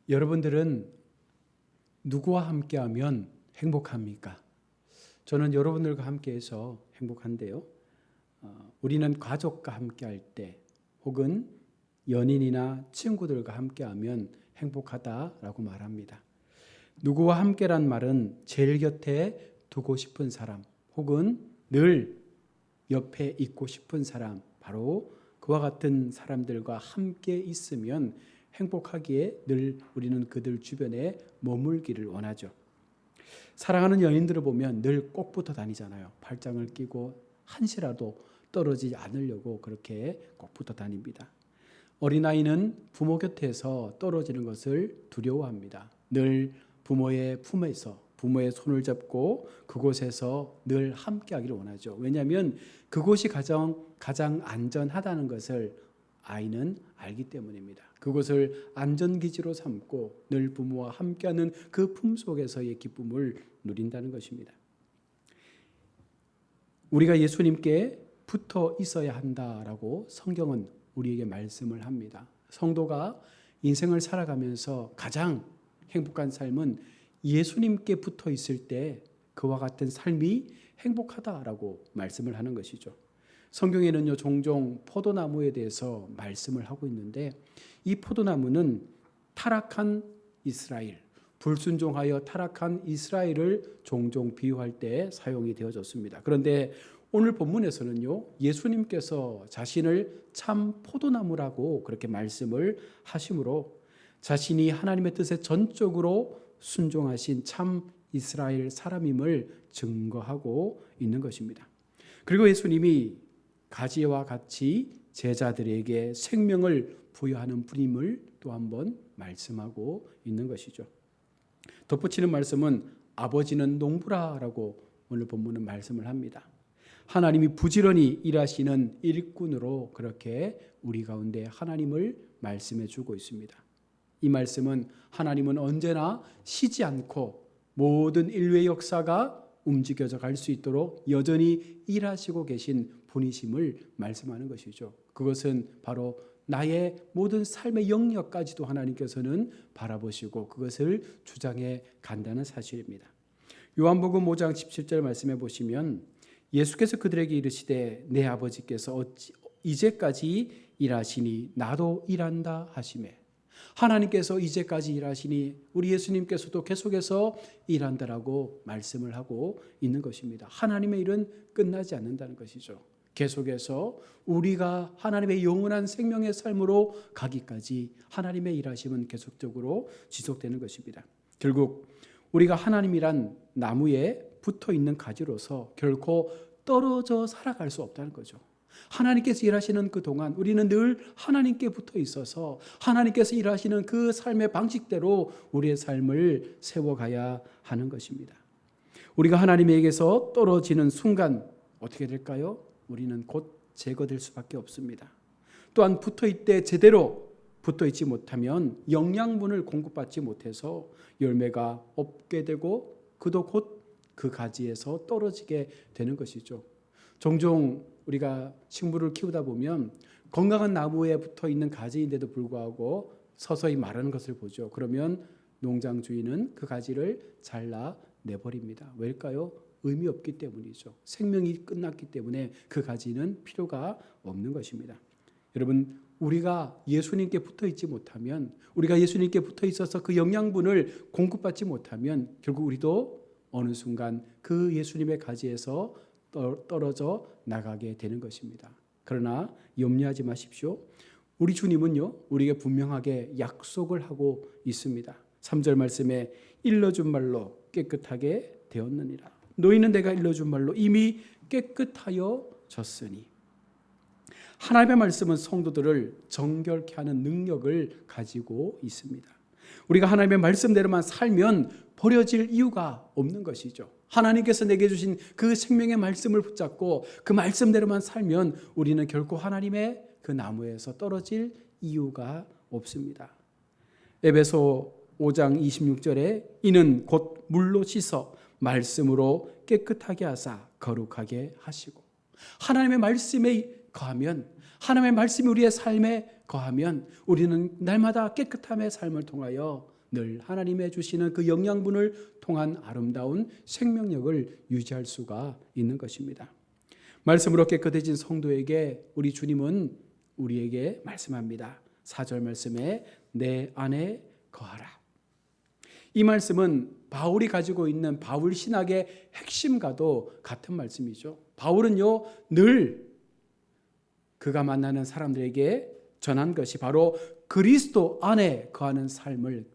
여러분들은 누구와 함께하면 행복합니까? 저는 여러분들과 함께해서 행복한데요. 우리는 가족과 함께할 때 혹은 연인이나 친구들과 함께하면 행복하다라고 말합니다. 누구와 함께란 말은 제일 곁에 두고 싶은 사람 혹은 늘 옆에 있고 싶은 사람, 바로 그와 같은 사람들과 함께 있으면 행복하기에 늘 우리는 그들 주변에 머물기를 원하죠. 사랑하는 연인들을 보면 늘 꼭 붙어 다니잖아요. 팔짱을 끼고 한시라도 떨어지지 않으려고 그렇게 꼭 붙어 다닙니다. 어린아이는 부모 곁에서 떨어지는 것을 두려워합니다. 늘 부모의 품에서 부모의 손을 잡고 그곳에서 늘 함께하기를 원하죠. 왜냐하면 그곳이 가장 안전하다는 것을 아이는 알기 때문입니다. 그곳을 안전기지로 삼고 늘 부모와 함께하는 그 품 속에서의 기쁨을 누린다는 것입니다. 우리가 예수님께 붙어 있어야 한다라고 성경은 우리에게 말씀을 합니다. 성도가 인생을 살아가면서 가장 행복한 삶은 예수님께 붙어 있을 때 그와 같은 삶이 행복하다라고 말씀을 하는 것이죠. 성경에는요, 종종 포도나무에 대해서 말씀을 하고 있는데 이 포도나무는 타락한 이스라엘, 불순종하여 타락한 이스라엘을 종종 비유할 때 사용이 되어졌습니다. 그런데 오늘 본문에서는요, 예수님께서 자신을 참 포도나무라고 그렇게 말씀을 하심으로 자신이 하나님의 뜻에 전적으로 순종하신 참 이스라엘 사람임을 증거하고 있는 것입니다. 그리고 예수님이 가지와 같이 제자들에게 생명을 부여하는 분임을 또 한번 말씀하고 있는 것이죠. 덧붙이는 말씀은 아버지는 농부라라고 오늘 본문은 말씀을 합니다. 하나님이 부지런히 일하시는 일꾼으로 그렇게 우리 가운데 하나님을 말씀해 주고 있습니다. 이 말씀은 하나님은 언제나 쉬지 않고 모든 인류의 역사가 움직여져 갈 수 있도록 여전히 일하시고 계신 분이심을 말씀하는 것이죠. 그것은 바로 나의 모든 삶의 영역까지도 하나님께서는 바라보시고 그것을 주장해 간다는 사실입니다. 요한복음 5장 17절 말씀해 보시면 예수께서 그들에게 이르시되 내 아버지께서 어찌 이제까지 일하시니 나도 일한다 하시매, 하나님께서 이제까지 일하시니 우리 예수님께서도 계속해서 일한다라고 말씀을 하고 있는 것입니다. 하나님의 일은 끝나지 않는다는 것이죠. 계속해서 우리가 하나님의 영원한 생명의 삶으로 가기까지 하나님의 일하심은 계속적으로 지속되는 것입니다. 결국 우리가 하나님이란 나무에 붙어 있는 가지로서 결코 떨어져 살아갈 수 없다는 거죠. 하나님께서 일하시는 그 동안 우리는 늘 하나님께 붙어 있어서 하나님께서 일하시는 그 삶의 방식대로 우리의 삶을 세워가야 하는 것입니다. 우리가 하나님에게서 떨어지는 순간 어떻게 될까요? 우리는 곧 제거될 수밖에 없습니다. 또한 붙어있되 제대로 붙어있지 못하면 영양분을 공급받지 못해서 열매가 없게 되고 그도 곧 그 가지에서 떨어지게 되는 것이죠. 종종 우리가 식물을 키우다 보면 건강한 나무에 붙어있는 가지인데도 불구하고 서서히 마르는 것을 보죠. 그러면 농장 주인은 그 가지를 잘라내버립니다. 왜일까요? 의미 없기 때문이죠. 생명이 끝났기 때문에 그 가지는 필요가 없는 것입니다. 여러분, 우리가 예수님께 붙어 있지 못하면, 우리가 예수님께 붙어 있어서 그 영양분을 공급받지 못하면 결국 우리도 어느 순간 그 예수님의 가지에서 떨어져 나가게 되는 것입니다. 그러나 염려하지 마십시오. 우리 주님은요, 우리에게 분명하게 약속을 하고 있습니다. 3절 말씀에 일러준 말로 깨끗하게 되었느니라. 너희는 내가 일러준 말로 이미 깨끗하여 졌으니. 하나님의 말씀은 성도들을 정결케 하는 능력을 가지고 있습니다. 우리가 하나님의 말씀대로만 살면 버려질 이유가 없는 것이죠. 하나님께서 내게 주신 그 생명의 말씀을 붙잡고 그 말씀대로만 살면 우리는 결코 하나님의 그 나무에서 떨어질 이유가 없습니다. 에베소 5장 26절에 이는 곧 물로 씻어 말씀으로 깨끗하게 하사 거룩하게 하시고, 하나님의 말씀에 거하면 하나님의 말씀이 우리의 삶에 거하면 우리는 날마다 깨끗함의 삶을 통하여 늘 하나님의 주시는 그 영양분을 통한 아름다운 생명력을 유지할 수가 있는 것입니다. 말씀으로 깨끗해진 성도에게 우리 주님은 우리에게 말씀합니다. 4절 말씀에 내 안에 거하라. 이 말씀은 바울이 가지고 있는 바울 신학의 핵심과도 같은 말씀이죠. 바울은요, 늘 그가 만나는 사람들에게 전한 것이 바로 그리스도 안에 거하는 삶을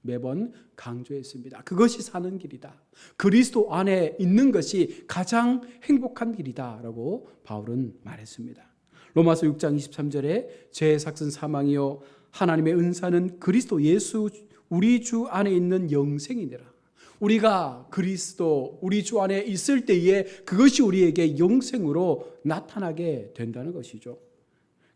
매번 강조했습니다. 그것이 사는 길이다. 그리스도 안에 있는 것이 가장 행복한 길이다라고 바울은 말했습니다. 로마서 6장 23절에 죄의 삭은 사망이요 하나님의 은사는 그리스도 예수 우리 주 안에 있는 영생이니라. 우리가 그리스도 우리 주 안에 있을 때에 그것이 우리에게 영생으로 나타나게 된다는 것이죠.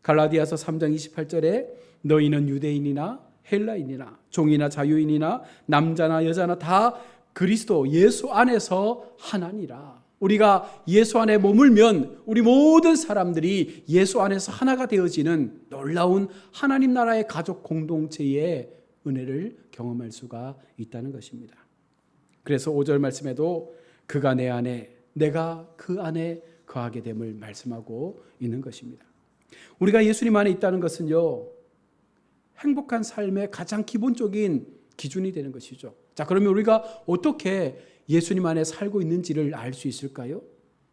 갈라디아서 3장 28절에 너희는 유대인이나 헬라인이나 종이나 자유인이나 남자나 여자나 다 그리스도 예수 안에서 하나니라. 우리가 예수 안에 머물면 우리 모든 사람들이 예수 안에서 하나가 되어지는 놀라운 하나님 나라의 가족 공동체의 은혜를 경험할 수가 있다는 것입니다. 그래서 5절 말씀에도 그가 내 안에 내가 그 안에 거하게 됨을 말씀하고 있는 것입니다. 우리가 예수님 안에 있다는 것은요, 행복한 삶의 가장 기본적인 기준이 되는 것이죠. 자, 그러면 우리가 어떻게 예수님 안에 살고 있는지를 알 수 있을까요?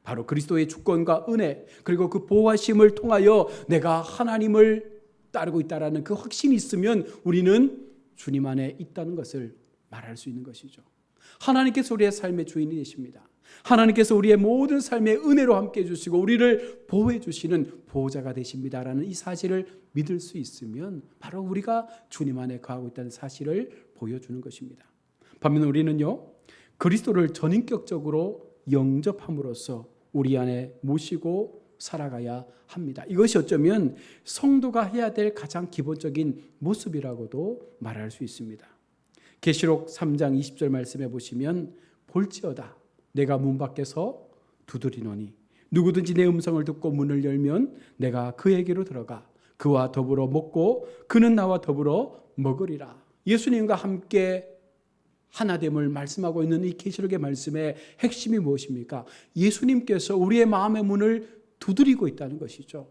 바로 그리스도의 주권과 은혜, 그리고 그 보호하심을 통하여 내가 하나님을 따르고 있다라는 그 확신이 있으면 우리는 주님 안에 있다는 것을 말할 수 있는 것이죠. 하나님께서 우리의 삶의 주인이 되십니다. 하나님께서 우리의 모든 삶의 은혜로 함께 해주시고 우리를 보호해 주시는 보호자가 되십니다라는 이 사실을 믿을 수 있으면 바로 우리가 주님 안에 거하고 있다는 사실을 보여주는 것입니다. 반면 우리는요, 그리스도를 전인격적으로 영접함으로써 우리 안에 모시고 살아가야 합니다. 이것이 어쩌면 성도가 해야 될 가장 기본적인 모습이라고도 말할 수 있습니다. 계시록 3장 20절 말씀해 보시면 볼지어다 내가 문 밖에서 두드리노니 누구든지 내 음성을 듣고 문을 열면 내가 그에게로 들어가 그와 더불어 먹고 그는 나와 더불어 먹으리라. 예수님과 함께 하나됨을 말씀하고 있는 이 계시록의 말씀의 핵심이 무엇입니까? 예수님께서 우리의 마음의 문을 두드리고 있다는 것이죠.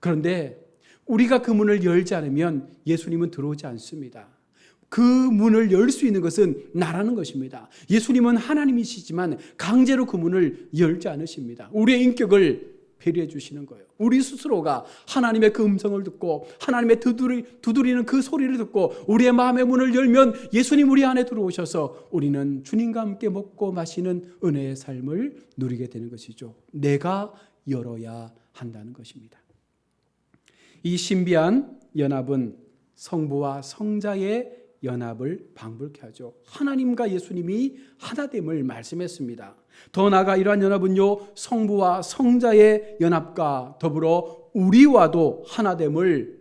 그런데 우리가 그 문을 열지 않으면 예수님은 들어오지 않습니다. 그 문을 열 수 있는 것은 나라는 것입니다. 예수님은 하나님이시지만 강제로 그 문을 열지 않으십니다. 우리의 인격을 배려해 주시는 거예요. 우리 스스로가 하나님의 그 음성을 듣고 하나님의 두드리는 그 소리를 듣고 우리의 마음의 문을 열면 예수님 우리 안에 들어오셔서 우리는 주님과 함께 먹고 마시는 은혜의 삶을 누리게 되는 것이죠. 내가 열어야 한다는 것입니다. 이 신비한 연합은 성부와 성자의 연합을 방불케 하죠. 하나님과 예수님이 하나됨을 말씀했습니다. 더 나아가 이러한 연합은요, 성부와 성자의 연합과 더불어 우리와도 하나됨을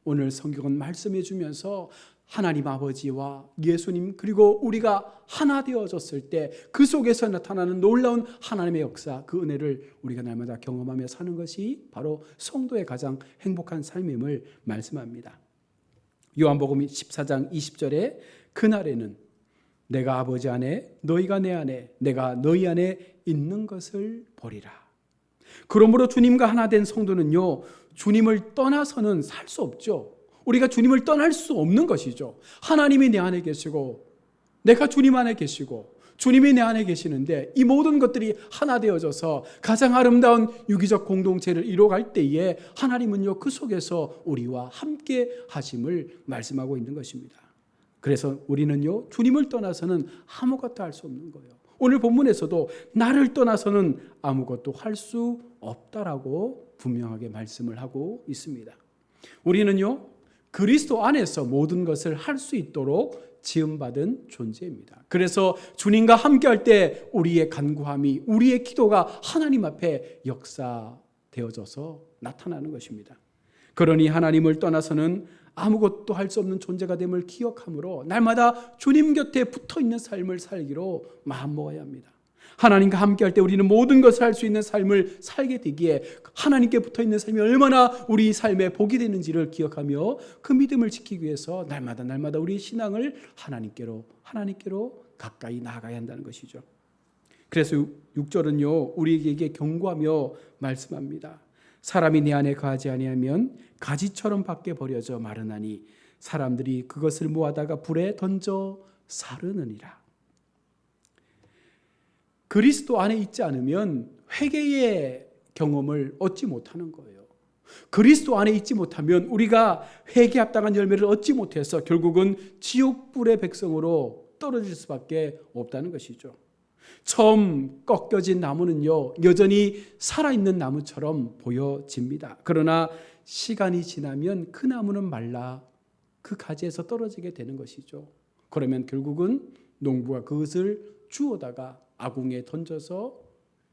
오늘 성경은 말씀해 주면서 하나님 아버지와 예수님 그리고 우리가 하나 되어졌을 때 그 속에서 나타나는 놀라운 하나님의 역사, 그 은혜를 우리가 날마다 경험하며 사는 것이 바로 성도의 가장 행복한 삶임을 말씀합니다. 요한복음 14장 20절에 그날에는 내가 아버지 안에 너희가 내 안에 내가 너희 안에 있는 것을 보리라. 그러므로 주님과 하나 된 성도는요, 주님을 떠나서는 살 수 없죠. 우리가 주님을 떠날 수 없는 것이죠. 하나님이 내 안에 계시고 내가 주님 안에 계시고 주님이 내 안에 계시는데 이 모든 것들이 하나 되어져서 가장 아름다운 유기적 공동체를 이뤄갈 때에 하나님은요, 그 속에서 우리와 함께 하심을 말씀하고 있는 것입니다. 그래서 우리는요, 주님을 떠나서는 아무것도 할 수 없는 거예요. 오늘 본문에서도 나를 떠나서는 아무것도 할 수 없다라고 분명하게 말씀을 하고 있습니다. 우리는요, 그리스도 안에서 모든 것을 할 수 있도록 지음받은 존재입니다. 그래서 주님과 함께할 때 우리의 간구함이, 우리의 기도가 하나님 앞에 역사되어져서 나타나는 것입니다. 그러니 하나님을 떠나서는 아무것도 할 수 없는 존재가 됨을 기억함으로 날마다 주님 곁에 붙어있는 삶을 살기로 마음먹어야 합니다. 하나님과 함께할 때 우리는 모든 것을 할 수 있는 삶을 살게 되기에 하나님께 붙어있는 삶이 얼마나 우리 삶에 복이 되는지를 기억하며 그 믿음을 지키기 위해서 날마다 우리의 신앙을 하나님께로 가까이 나아가야 한다는 것이죠. 그래서 6절은요, 우리에게 경고하며 말씀합니다. 사람이 내 안에 거하지 아니하면 가지처럼 밖에 버려져 마르나니 사람들이 그것을 모아다가 불에 던져 사르느니라. 그리스도 안에 있지 않으면 회개의 경험을 얻지 못하는 거예요. 그리스도 안에 있지 못하면 우리가 회개에 합당한 열매를 얻지 못해서 결국은 지옥불의 백성으로 떨어질 수밖에 없다는 것이죠. 처음 꺾여진 나무는요, 여전히 살아있는 나무처럼 보여집니다. 그러나 시간이 지나면 그 나무는 말라 그 가지에서 떨어지게 되는 것이죠. 그러면 결국은 농부가 그것을 주워다가 아궁이에 던져서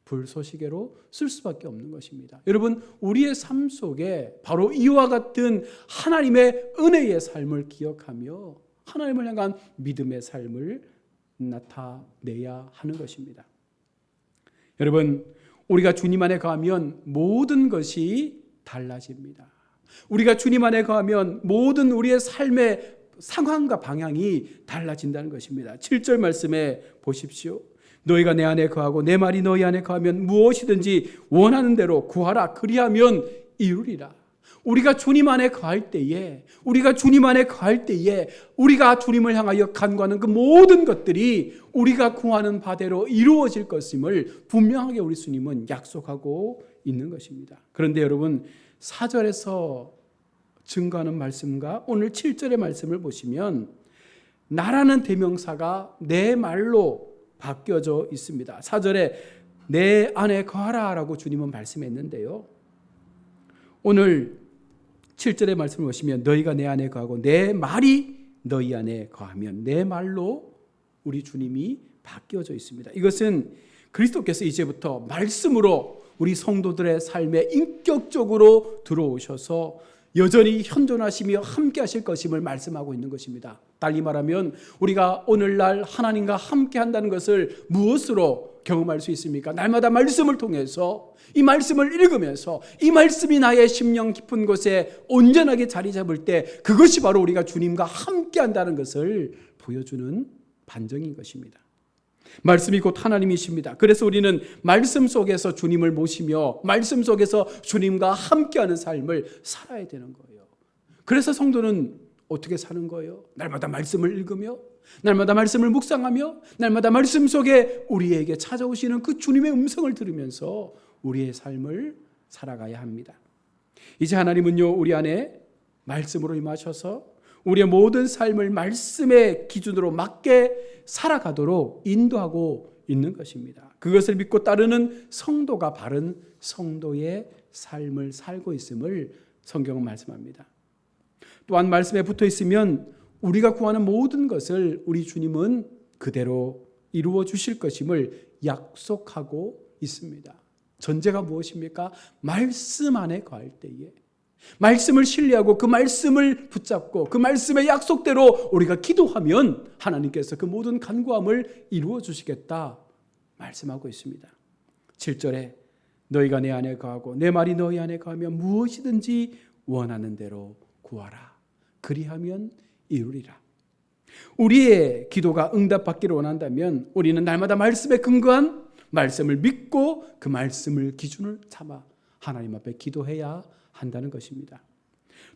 불쏘시개로 쓸 수밖에 없는 것입니다. 여러분, 우리의 삶 속에 바로 이와 같은 하나님의 은혜의 삶을 기억하며 하나님을 향한 믿음의 삶을 나타내야 하는 것입니다. 여러분, 우리가 주님 안에 거하면 모든 것이 달라집니다. 우리가 주님 안에 거하면 모든 우리의 삶의 상황과 방향이 달라진다는 것입니다. 7절 말씀에 보십시오. 너희가 내 안에 거하고 내 말이 너희 안에 거하면 무엇이든지 원하는 대로 구하라. 그리하면 이루리라. 우리가 주님 안에 거할 때에 우리가 주님을 향하여 간구하는 그 모든 것들이 우리가 구하는 바대로 이루어질 것임을 분명하게 우리 주님은 약속하고 있는 것입니다. 그런데 여러분, 4절에서 증거하는 말씀과 오늘 7절의 말씀을 보시면 나라는 대명사가 내 말로 바뀌어져 있습니다. 4절에 내 안에 거하라 라고 주님은 말씀했는데요, 오늘 7절의 말씀을 보시면 너희가 내 안에 거하고 내 말이 너희 안에 거하면, 내 말로 우리 주님이 바뀌어져 있습니다. 이것은 그리스도께서 이제부터 말씀으로 우리 성도들의 삶에 인격적으로 들어오셔서 여전히 현존하시며 함께 하실 것임을 말씀하고 있는 것입니다. 달리 말하면 우리가 오늘날 하나님과 함께 한다는 것을 무엇으로 경험할 수 있습니까? 날마다 말씀을 통해서, 이 말씀을 읽으면서 이 말씀이 나의 심령 깊은 곳에 온전하게 자리 잡을 때 그것이 바로 우리가 주님과 함께 한다는 것을 보여주는 반증인 것입니다. 말씀이 곧 하나님이십니다. 그래서 우리는 말씀 속에서 주님을 모시며 말씀 속에서 주님과 함께하는 삶을 살아야 되는 거예요. 그래서 성도는 어떻게 사는 거예요? 날마다 말씀을 읽으며, 날마다 말씀을 묵상하며, 날마다 말씀 속에 우리에게 찾아오시는 그 주님의 음성을 들으면서 우리의 삶을 살아가야 합니다. 이제 하나님은요, 우리 안에 말씀으로 임하셔서 우리의 모든 삶을 말씀의 기준으로 맞게 살아가도록 인도하고 있는 것입니다. 그것을 믿고 따르는 성도가 바른 성도의 삶을 살고 있음을 성경은 말씀합니다. 또한 말씀에 붙어 있으면 우리가 구하는 모든 것을 우리 주님은 그대로 이루어 주실 것임을 약속하고 있습니다. 전제가 무엇입니까? 말씀 안에 거할 때에 말씀을 신뢰하고 그 말씀을 붙잡고 그 말씀의 약속대로 우리가 기도하면 하나님께서 그 모든 간구함을 이루어 주시겠다 말씀하고 있습니다. 7절에 너희가 내 안에 거하고 내 말이 너희 안에 거하면 무엇이든지 원하는 대로 구하라. 그리하면 이루리라. 우리의 기도가 응답받기를 원한다면 우리는 날마다 말씀에 근거한 말씀을 믿고 그 말씀을 기준을 삼아 하나님 앞에 기도해야 한다는 것입니다.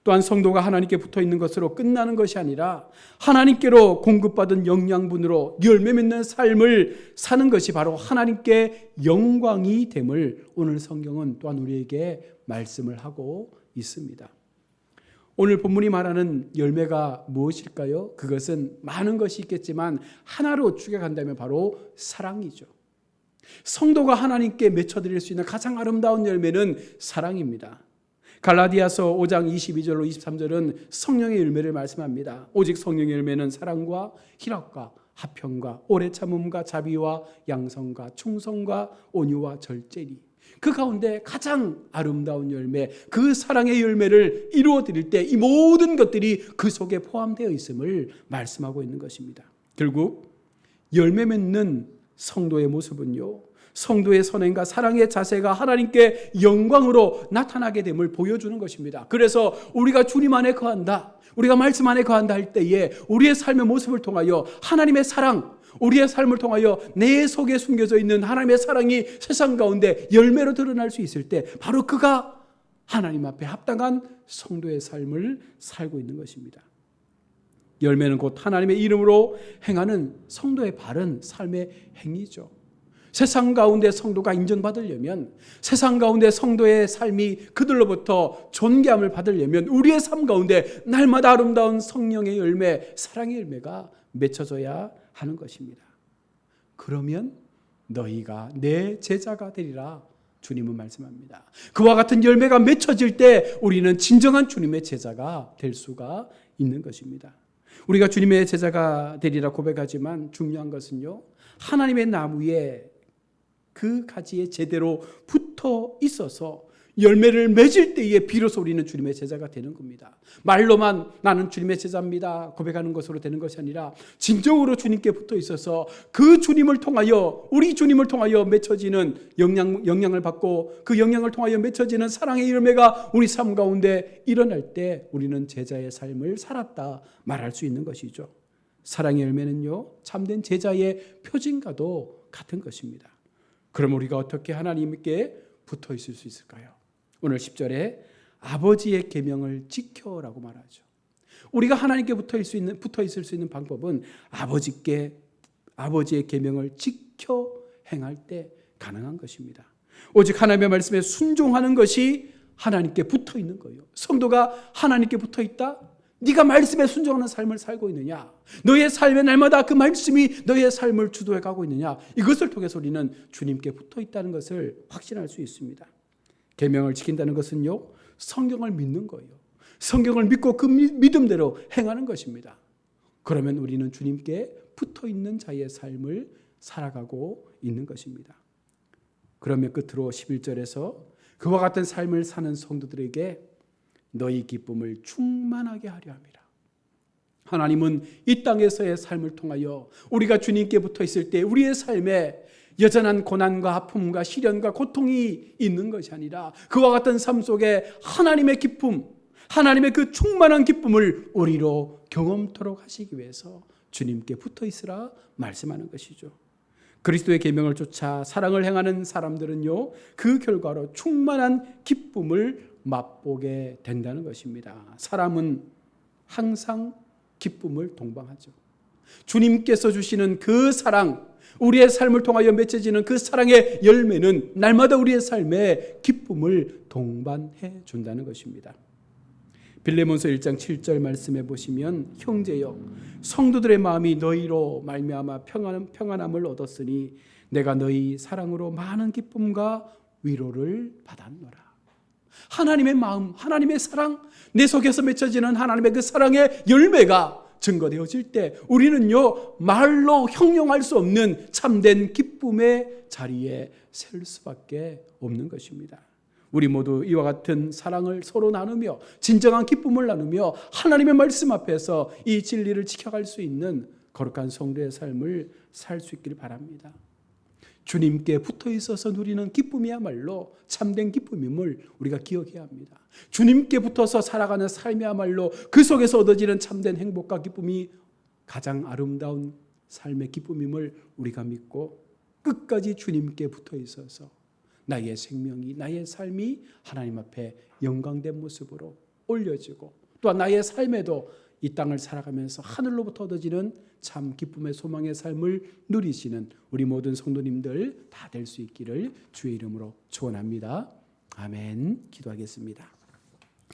또한 성도가 하나님께 붙어 있는 것으로 끝나는 것이 아니라 하나님께로 공급받은 영양분으로 열매 맺는 삶을 사는 것이 바로 하나님께 영광이 됨을 오늘 성경은 또한 우리에게 말씀을 하고 있습니다. 오늘 본문이 말하는 열매가 무엇일까요? 그것은 많은 것이 있겠지만 하나로 추격한다면 바로 사랑이죠. 성도가 하나님께 맺혀드릴 수 있는 가장 아름다운 열매는 사랑입니다. 갈라디아서 5장 22절로 23절은 성령의 열매를 말씀합니다. 오직 성령의 열매는 사랑과 희락과 화평과 오래 참음과 자비와 양성과 충성과 온유와 절제니, 그 가운데 가장 아름다운 열매, 그 사랑의 열매를 이루어 드릴 때 이 모든 것들이 그 속에 포함되어 있음을 말씀하고 있는 것입니다. 결국 열매 맺는 성도의 모습은요, 성도의 선행과 사랑의 자세가 하나님께 영광으로 나타나게 됨을 보여주는 것입니다. 그래서 우리가 주님 안에 거한다, 우리가 말씀 안에 거한다 할 때에 우리의 삶의 모습을 통하여 하나님의 사랑, 우리의 삶을 통하여 내 속에 숨겨져 있는 하나님의 사랑이 세상 가운데 열매로 드러날 수 있을 때 바로 그가 하나님 앞에 합당한 성도의 삶을 살고 있는 것입니다. 열매는 곧 하나님의 이름으로 행하는 성도의 바른 삶의 행위죠. 세상 가운데 성도가 인정받으려면, 세상 가운데 성도의 삶이 그들로부터 존귀함을 받으려면 우리의 삶 가운데 날마다 아름다운 성령의 열매, 사랑의 열매가 맺혀져야 하는 것입니다. 그러면 너희가 내 제자가 되리라 주님은 말씀합니다. 그와 같은 열매가 맺혀질 때 우리는 진정한 주님의 제자가 될 수가 있는 것입니다. 우리가 주님의 제자가 되리라 고백하지만 중요한 것은요, 하나님의 나무에 그 가지에 제대로 붙어 있어서 열매를 맺을 때에 비로소 우리는 주님의 제자가 되는 겁니다. 말로만 나는 주님의 제자입니다 고백하는 것으로 되는 것이 아니라 진정으로 주님께 붙어 있어서 그 주님을 통하여, 우리 주님을 통하여 맺혀지는 영향을 받고 그 영향을 통하여 맺혀지는 사랑의 열매가 우리 삶 가운데 일어날 때 우리는 제자의 삶을 살았다 말할 수 있는 것이죠. 사랑의 열매는요, 참된 제자의 표징과도 같은 것입니다. 그럼 우리가 어떻게 하나님께 붙어 있을 수 있을까요? 오늘 10절에 아버지의 계명을 지켜라고 말하죠. 우리가 하나님께 붙어 있을 수 있는 방법은 아버지의 계명을 지켜 행할 때 가능한 것입니다. 오직 하나님의 말씀에 순종하는 것이 하나님께 붙어 있는 거예요. 성도가 하나님께 붙어 있다? 네가 말씀에 순종하는 삶을 살고 있느냐? 너의 삶에 날마다 그 말씀이 너의 삶을 주도해 가고 있느냐? 이것을 통해서 우리는 주님께 붙어 있다는 것을 확신할 수 있습니다. 계명을 지킨다는 것은요, 성경을 믿는 거예요. 성경을 믿고 그 믿음대로 행하는 것입니다. 그러면 우리는 주님께 붙어 있는 자의 삶을 살아가고 있는 것입니다. 그러면 끝으로 11절에서 그와 같은 삶을 사는 성도들에게 너희 기쁨을 충만하게 하려 함이라. 하나님은 이 땅에서의 삶을 통하여 우리가 주님께 붙어 있을 때 우리의 삶에 여전한 고난과 아픔과 시련과 고통이 있는 것이 아니라 그와 같은 삶 속에 하나님의 기쁨, 하나님의 그 충만한 기쁨을 우리로 경험토록 하시기 위해서 주님께 붙어 있으라 말씀하는 것이죠. 그리스도의 계명을 쫓아 사랑을 행하는 사람들은요, 그 결과로 충만한 기쁨을 맛보게 된다는 것입니다. 사람은 항상 기쁨을 동반하죠. 주님께서 주시는 그 사랑, 우리의 삶을 통하여 맺혀지는 그 사랑의 열매는 날마다 우리의 삶에 기쁨을 동반해 준다는 것입니다. 빌레몬서 1장 7절 말씀해 보시면 형제여 성도들의 마음이 너희로 말미암아 평안함을 얻었으니 내가 너희 사랑으로 많은 기쁨과 위로를 받았노라. 하나님의 마음, 하나님의 사랑, 내 속에서 맺혀지는 하나님의 그 사랑의 열매가 증거되어질 때 우리는요, 말로 형용할 수 없는 참된 기쁨의 자리에 설 수밖에 없는 것입니다. 우리 모두 이와 같은 사랑을 서로 나누며 진정한 기쁨을 나누며 하나님의 말씀 앞에서 이 진리를 지켜갈 수 있는 거룩한 성도의 삶을 살 수 있기를 바랍니다. 주님께 붙어 있어서 누리는 기쁨이야말로 참된 기쁨임을 우리가 기억해야 합니다. 주님께 붙어서 살아가는 삶이야말로 그 속에서 얻어지는 참된 행복과 기쁨이 가장 아름다운 삶의 기쁨임을 우리가 믿고 끝까지 주님께 붙어 있어서 나의 생명이, 나의 삶이 하나님 앞에 영광된 모습으로 올려지고 또한 나의 삶에도 이 땅을 살아가면서 하늘로부터 얻어지는 참 기쁨의 소망의 삶을 누리시는 우리 모든 성도님들 다 될 수 있기를 주의 이름으로 축원합니다. 아멘. 기도하겠습니다.